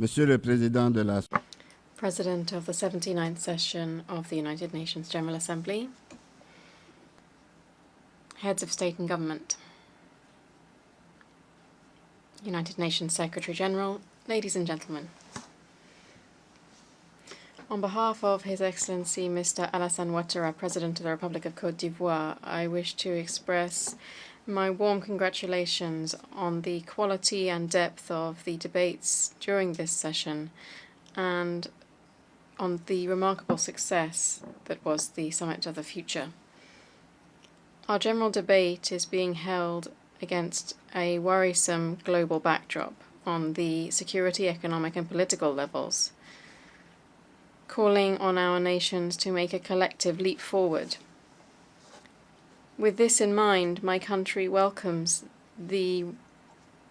Monsieur le Président de la President of the 79th session of the United Nations General Assembly, Heads of State and Government, United Nations Secretary General, ladies and gentlemen. On behalf of His Excellency Mr. Alassane Ouattara, President of the Republic of Côte d'Ivoire, I wish to express my warm congratulations on the quality and depth of the debates during this session and on the remarkable success that was the Summit of the Future. Our general debate is being held against a worrisome global backdrop on the security, economic and political levels, calling on our nations to make a collective leap forward. With this in mind, my country welcomes the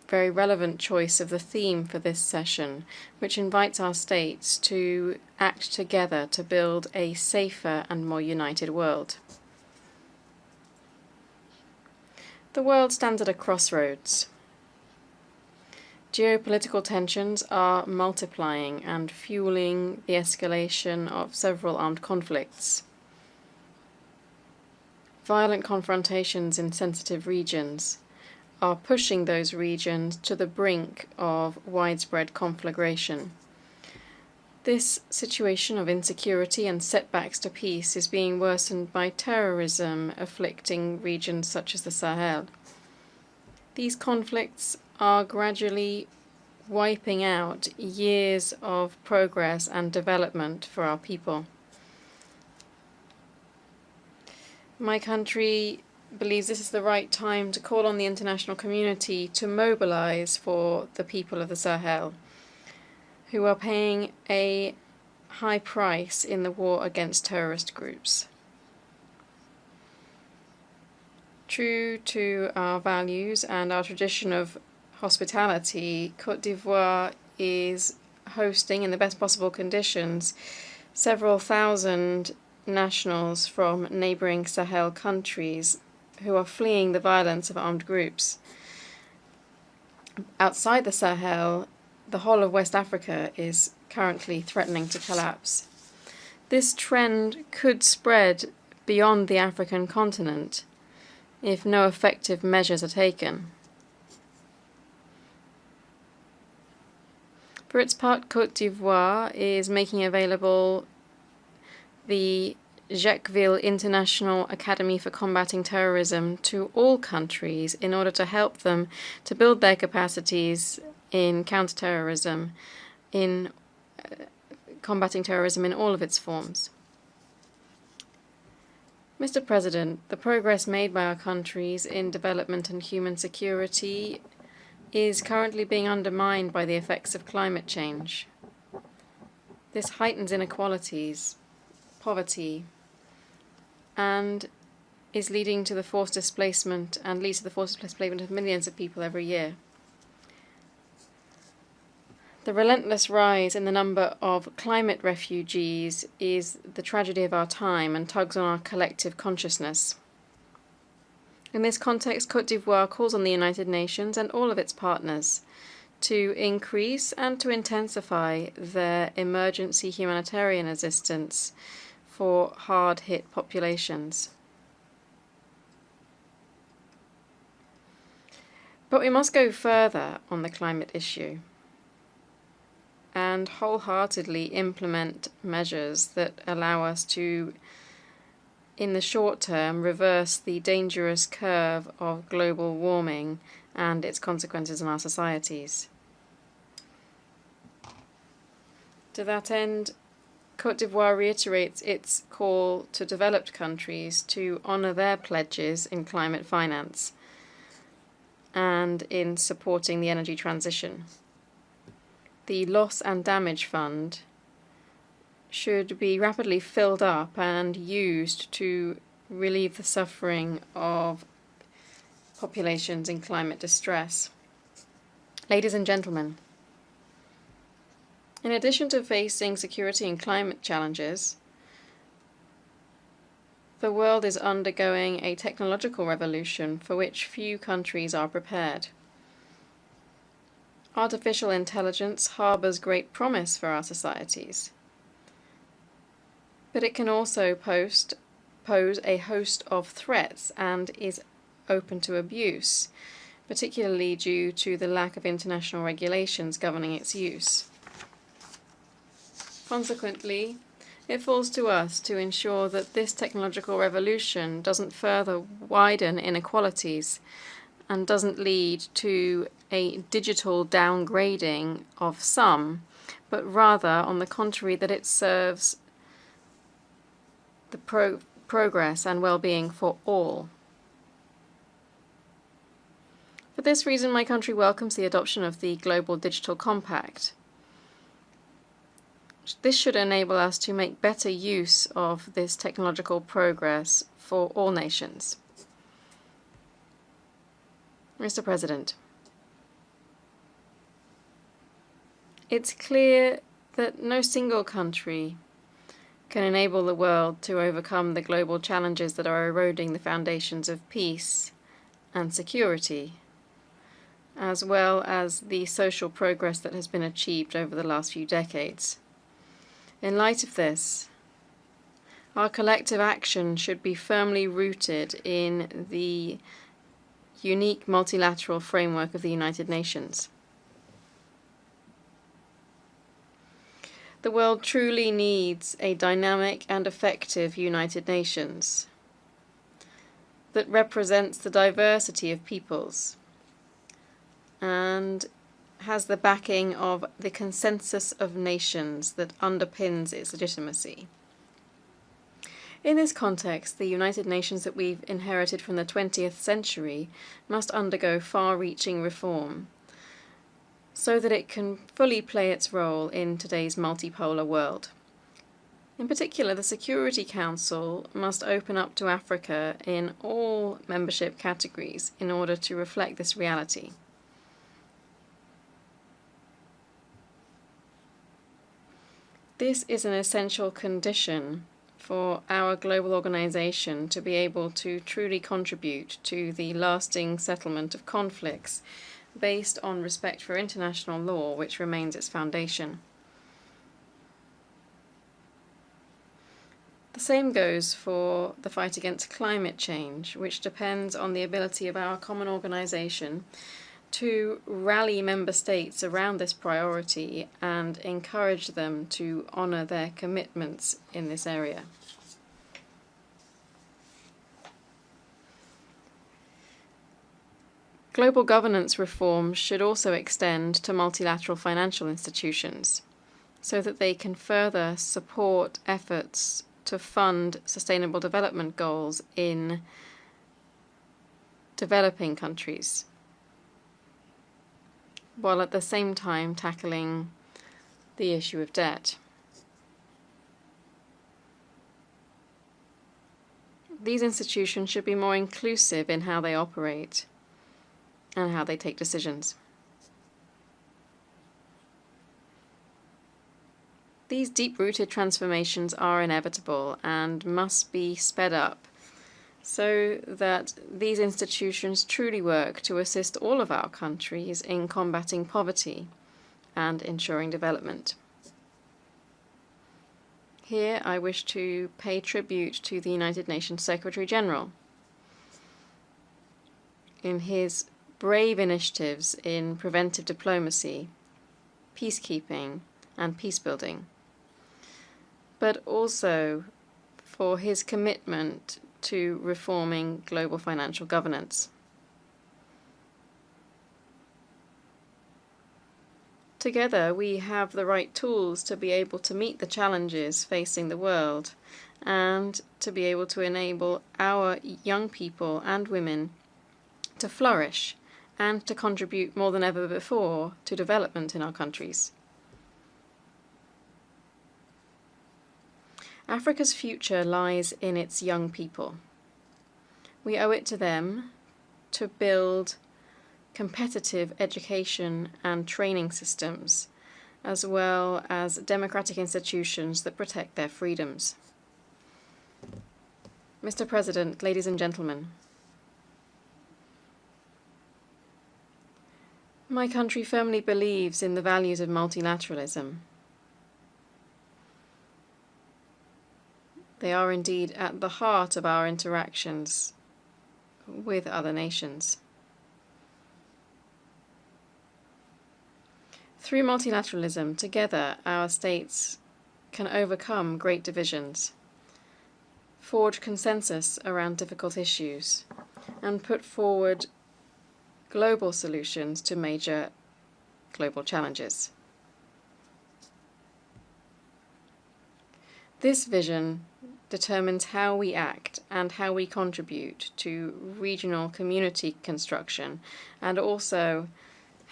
very relevant choice of the theme for this session, which invites our states to act together to build a safer and more united world. The world stands at a crossroads. Geopolitical tensions are multiplying and fueling the escalation of several armed conflicts. Violent confrontations in sensitive regions are pushing those regions to the brink of widespread conflagration. This situation of insecurity and setbacks to peace is being worsened by terrorism afflicting regions such as the Sahel. These conflicts are gradually wiping out years of progress and development for our people. My country believes this is the right time to call on the international community to mobilize for the people of the Sahel, who are paying a high price in the war against terrorist groups. True to our values and our tradition of hospitality, Côte d'Ivoire is hosting, in the best possible conditions, several thousand nationals from neighboring Sahel countries who are fleeing the violence of armed groups. Outside the Sahel, the whole of West Africa is currently threatening to collapse. This trend could spread beyond the African continent if no effective measures are taken. For its part, Côte d'Ivoire is making available the Jacquesville International Academy for Combating Terrorism to all countries in order to help them to build their capacities in counterterrorism, in combating terrorism in all of its forms. Mr. President, the progress made by our countries in development and human security is currently being undermined by the effects of climate change. This heightens inequalities, poverty, and is leading to the forced displacement and leads to the forced displacement of millions of people every year. The relentless rise in the number of climate refugees is the tragedy of our time and tugs on our collective consciousness. In this context, Côte d'Ivoire calls on the United Nations and all of its partners to increase and to intensify their emergency humanitarian assistance for hard-hit populations. But we must go further on the climate issue and wholeheartedly implement measures that allow us to, in the short term, reverse the dangerous curve of global warming and its consequences on our societies. To that end, Côte d'Ivoire reiterates its call to developed countries to honour their pledges in climate finance and in supporting the energy transition. The Loss and Damage Fund should be rapidly filled up and used to relieve the suffering of populations in climate distress. Ladies and gentlemen, in addition to facing security and climate challenges, the world is undergoing a technological revolution for which few countries are prepared. Artificial intelligence harbors great promise for our societies, but it can also pose a host of threats and is open to abuse, particularly due to the lack of international regulations governing its use. Consequently, it falls to us to ensure that this technological revolution doesn't further widen inequalities and doesn't lead to a digital downgrading of some, but rather, on the contrary, that it serves the progress and well-being for all. For this reason, my country welcomes the adoption of the Global Digital Compact. This should enable us to make better use of this technological progress for all nations. Mr. President, it's clear that no single country can enable the world to overcome the global challenges that are eroding the foundations of peace and security, as well as the social progress that has been achieved over the last few decades. In light of this, our collective action should be firmly rooted in the unique multilateral framework of the United Nations. The world truly needs a dynamic and effective United Nations that represents the diversity of peoples and has the backing of the consensus of nations that underpins its legitimacy. In this context, the United Nations that we've inherited from the 20th century must undergo far-reaching reform so that it can fully play its role in today's multipolar world. In particular, the Security Council must open up to Africa in all membership categories in order to reflect this reality. This is an essential condition for our global organization to be able to truly contribute to the lasting settlement of conflicts based on respect for international law, which remains its foundation. The same goes for the fight against climate change, which depends on the ability of our common organization to rally member states around this priority and encourage them to honor their commitments in this area. Global governance reform should also extend to multilateral financial institutions so that they can further support efforts to fund sustainable development goals in developing countries, while at the same time tackling the issue of debt. These institutions should be more inclusive in how they operate and how they take decisions. These deep-rooted transformations are inevitable and must be sped up so that these institutions truly work to assist all of our countries in combating poverty and ensuring development. Here I wish to pay tribute to the United Nations Secretary General in his brave initiatives in preventive diplomacy, peacekeeping, and peacebuilding, but also for his commitment to reforming global financial governance. Together, we have the right tools to be able to meet the challenges facing the world and to be able to enable our young people and women to flourish and to contribute more than ever before to development in our countries. Africa's future lies in its young people. We owe it to them to build competitive education and training systems, as well as democratic institutions that protect their freedoms. Mr. President, ladies and gentlemen, My country firmly believes in the values of multilateralism. They are indeed at the heart of our interactions with other nations. Through multilateralism, together our states can overcome great divisions, forge consensus around difficult issues, and put forward global solutions to major global challenges. This vision determines how we act and how we contribute to regional community construction, and also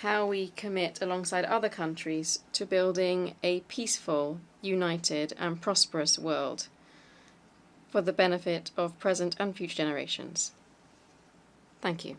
how we commit alongside other countries to building a peaceful, united, and prosperous world for the benefit of present and future generations. Thank you.